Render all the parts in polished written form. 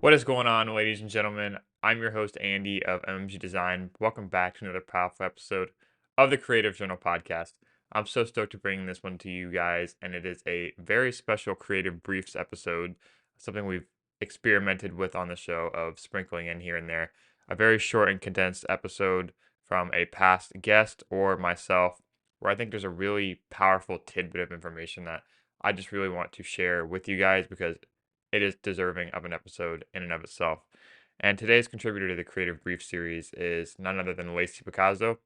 What is going on, ladies and gentlemen? I'm your host, Andy of MMG Design. Welcome back to another powerful episode of the Creative Journal podcast. I'm so stoked to bring this one to you guys, and it is a very special Creative Briefs episode, something we've experimented with on the show of sprinkling in here and there. A very short and condensed episode from a past guest or myself, where I think there's a really powerful tidbit of information that I just really want to share with you guys because it is deserving of an episode in and of itself. And today's contributor to the Creative Brief series is none other than Lacey Picazo.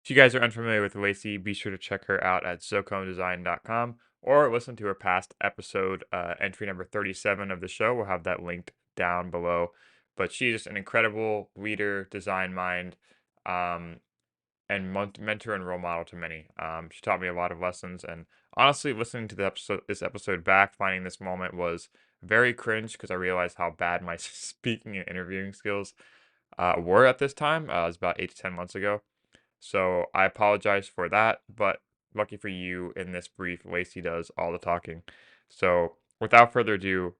If you guys are unfamiliar with Lacey, be sure to check her out at soconedesign.com or listen to her past episode, entry number 37 of the show. We'll have that linked down below. But she's just an incredible leader, design mind, um, and mentor and role model to many. She taught me a lot of lessons, and honestly, listening to this episode back, finding this moment was very cringe because I realized how bad my speaking and interviewing skills were at this time. It was about 8 to 10 months ago, so I apologize for that. But lucky for you, in this brief, Lacey does all the talking. So without further ado,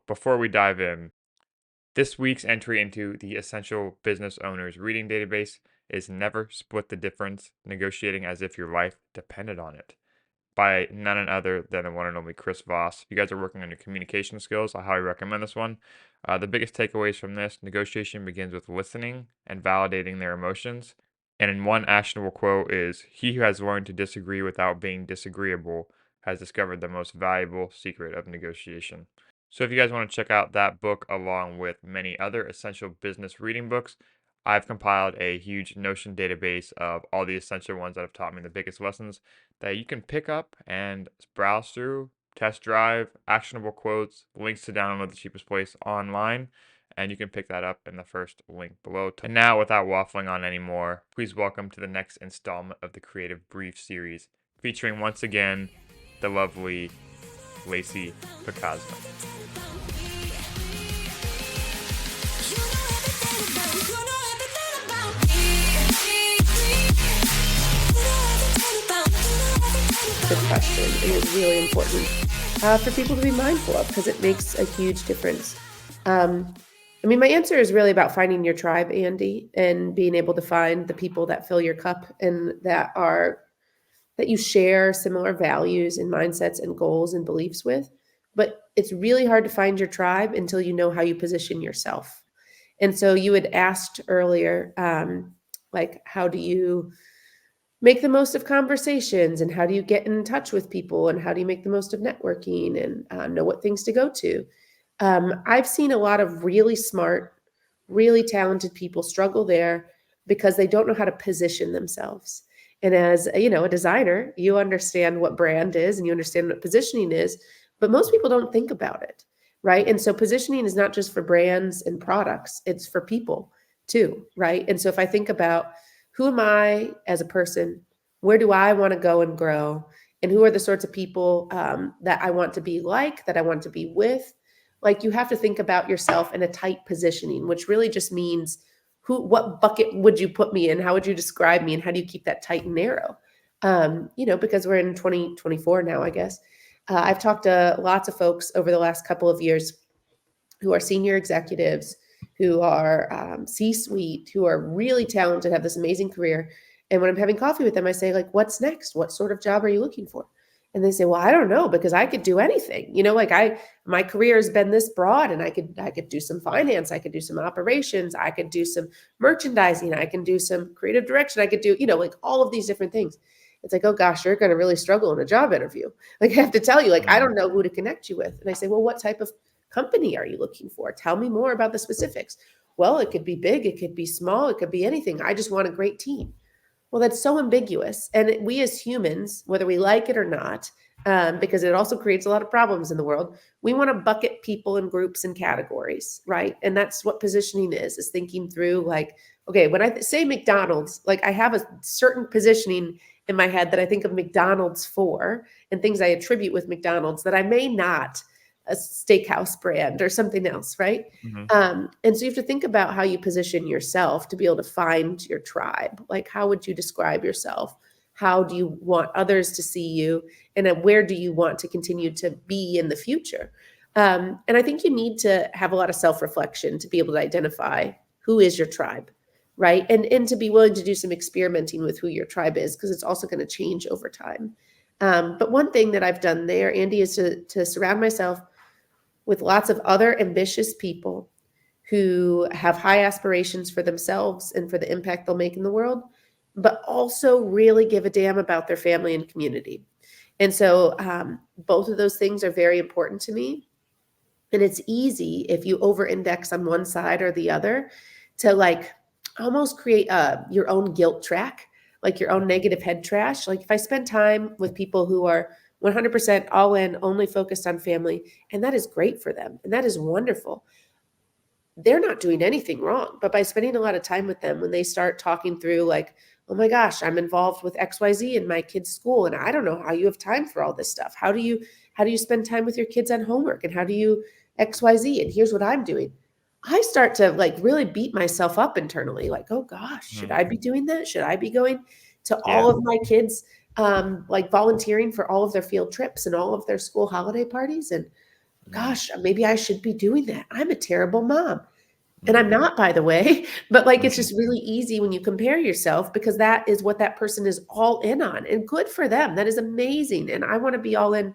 before we dive in, this week's entry into the Essential Business Owners Reading Database is Never Split the Difference, Negotiating as If Your Life Depended on It, by none other than the one and only Chris Voss. If you guys are working on your communication skills, I highly recommend this one. The biggest takeaways from this: negotiation begins with listening and validating their emotions. And in one actionable quote is, "He who has learned to disagree without being disagreeable has discovered the most valuable secret of negotiation." So if you guys want to check out that book along with many other essential business reading books, I've compiled a huge Notion database of all the essential ones that have taught me the biggest lessons that you can pick up and browse through, test drive, actionable quotes, links to download the cheapest place online, and you can pick that up in the first link below. And now, without waffling on anymore, please welcome to the next installment of the Creative Brief series, featuring once again the lovely Lacey Picazo. Good question, and it's really important for people to be mindful of because it makes a huge difference. My answer is really about finding your tribe, Andy, and being able to find the people that fill your cup and that you share similar values and mindsets and goals and beliefs with. But it's really hard to find your tribe until you know how you position yourself. And so you had asked earlier, how do you make the most of conversations, and how do you get in touch with people, and how do you make the most of networking and know what things to go to? I've seen a lot of really smart, really talented people struggle there because they don't know how to position themselves. And as a designer, you understand what brand is and you understand what positioning is, but most people don't think about it, right? And so positioning is not just for brands and products, it's for people too, right? And so if I think about who am I as a person, where do I want to go and grow, and who are the sorts of people that I want to be like, that I want to be with, like you have to think about yourself in a tight positioning, which really just means what bucket would you put me in? How would you describe me? And how do you keep that tight and narrow? Because we're in 2024 now, I guess. I've talked to lots of folks over the last couple of years who are senior executives, who are C-suite, who are really talented, have this amazing career. And when I'm having coffee with them, I say, like, what's next? What sort of job are you looking for? And they say, well, I don't know, because I could do anything. My career has been this broad, and I could do some finance, I could do some operations, I could do some merchandising, I can do some creative direction, I could do, all of these different things. It's like, oh gosh, you're going to really struggle in a job interview. Like, I have to tell you, I don't know who to connect you with. And I say, well, what type of company are you looking for? Tell me more about the specifics. Well, it could be big, it could be small, it could be anything. I just want a great team. Well, that's so ambiguous. And we as humans, whether we like it or not, because it also creates a lot of problems in the world, we want to bucket people in groups and categories, right? And that's what positioning is thinking through, okay, when I say McDonald's, I have a certain positioning in my head that I think of McDonald's for, and things I attribute with McDonald's that I may not a steakhouse brand or something else, right? Mm-hmm. And so you have to think about how you position yourself to be able to find your tribe. Like, how would you describe yourself? How do you want others to see you? And where do you want to continue to be in the future? And I think you need to have a lot of self-reflection to be able to identify who is your tribe, right? And to be willing to do some experimenting with who your tribe is, because it's also going to change over time. But one thing that I've done there, Andy, is to surround myself with lots of other ambitious people who have high aspirations for themselves and for the impact they'll make in the world, but also really give a damn about their family and community. And so both of those things are very important to me. And it's easy if you over index on one side or the other to like almost create your own guilt track, like your own negative head trash. Like if I spend time with people who are 100% all in, only focused on family, and that is great for them, and that is wonderful. They're not doing anything wrong. But by spending a lot of time with them, when they start talking through like, oh my gosh, I'm involved with XYZ in my kid's school, and I don't know how you have time for all this stuff. How do you spend time with your kids on homework? And how do you XYZ? And here's what I'm doing. I start to like really beat myself up internally, like, oh gosh, should I be doing that? Should I be going to Yeah. all of my kids like volunteering for all of their field trips and all of their school holiday parties? And gosh, maybe I should be doing that. I'm a terrible mom. And I'm not, by the way, but like it's just really easy when you compare yourself, because that is what that person is all in on, and good for them. That is amazing. And I want to be all in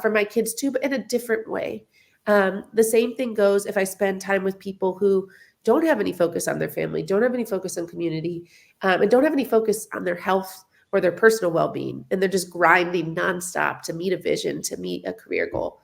for my kids too, but in a different way. The same thing goes if I spend time with people who don't have any focus on their family, don't have any focus on community, and don't have any focus on their health or their personal well-being. And they're just grinding nonstop to meet a vision, to meet a career goal.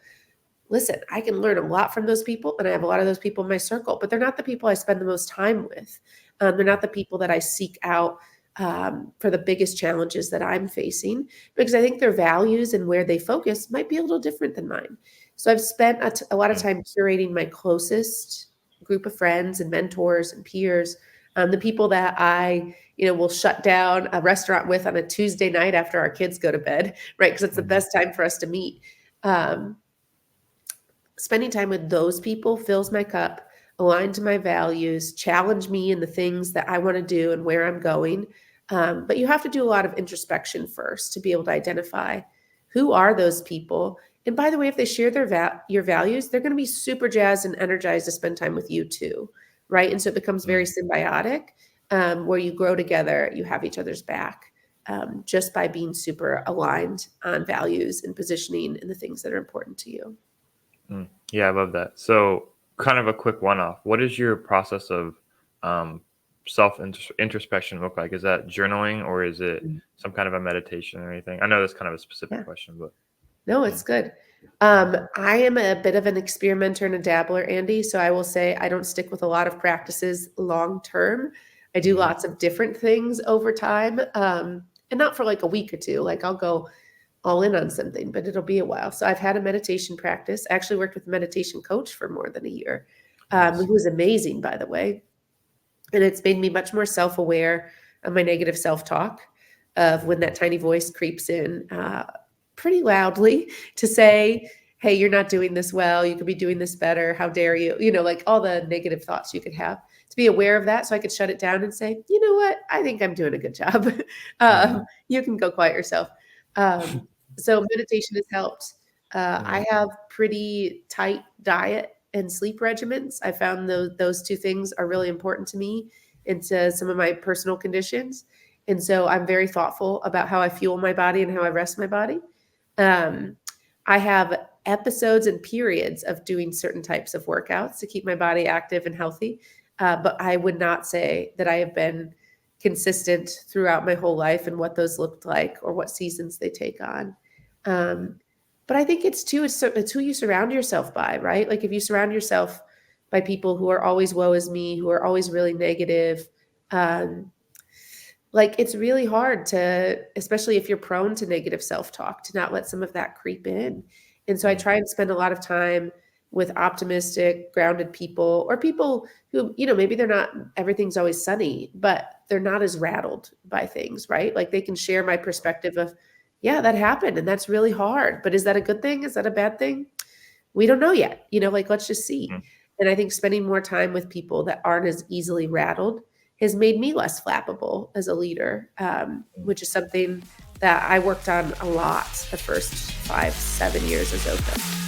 Listen, I can learn a lot from those people, and I have a lot of those people in my circle, but they're not the people I spend the most time with. They're not the people that I seek out for the biggest challenges that I'm facing, because I think their values and where they focus might be a little different than mine. So I've spent a lot of time curating my closest group of friends and mentors and peers, the people that I will shut down a restaurant with on a Tuesday night after our kids go to bed, right? Because it's the best time for us to meet. Spending time with those people fills my cup, aligned to my values, challenge me in the things that I want to do and where I'm going. But you have to do a lot of introspection first to be able to identify who are those people. And by the way, if they share your values, they're going to be super jazzed and energized to spend time with you too, right? And so it becomes very symbiotic, where you grow together, you have each other's back, just by being super aligned on values and positioning and the things that are important to you. Yeah, I love that. So, kind of a quick one-off. What does your process of self introspection look like? Is that journaling, or is it some kind of a meditation or anything? I know that's kind of a specific question, but No, it's good. I am a bit of an experimenter and a dabbler, Andy. So I will say I don't stick with a lot of practices long term. I do lots of different things over time, and not for like a week or two. Like I'll go all in on something, but it'll be a while. So I've had a meditation practice. I actually worked with a meditation coach for more than a year, who was amazing, by the way. And it's made me much more self-aware of my negative self-talk, of when that tiny voice creeps in pretty loudly to say, hey, you're not doing this well. You could be doing this better. How dare you? Like all the negative thoughts you could have, to be aware of that so I could shut it down and say, you know what? I think I'm doing a good job. You can go quiet yourself. So meditation has helped. I have pretty tight diet and sleep regimens. I found those two things are really important to me into some of my personal conditions. And so I'm very thoughtful about how I fuel my body and how I rest my body. I have episodes and periods of doing certain types of workouts to keep my body active and healthy. But I would not say that I have been consistent throughout my whole life and what those looked like or what seasons they take on. But I think it's who you surround yourself by, right? Like if you surround yourself by people who are always woe is me, who are always really negative, like it's really hard to, especially if you're prone to negative self-talk, to not let some of that creep in. And so I try and spend a lot of time with optimistic, grounded people, or people who, maybe everything's always sunny, but they're not as rattled by things, right? Like they can share my perspective of, yeah, that happened and that's really hard, but is that a good thing? Is that a bad thing? We don't know yet, like, let's just see. And I think spending more time with people that aren't as easily rattled has made me less flappable as a leader, which is something that I worked on a lot the first 5-7 years as OCA.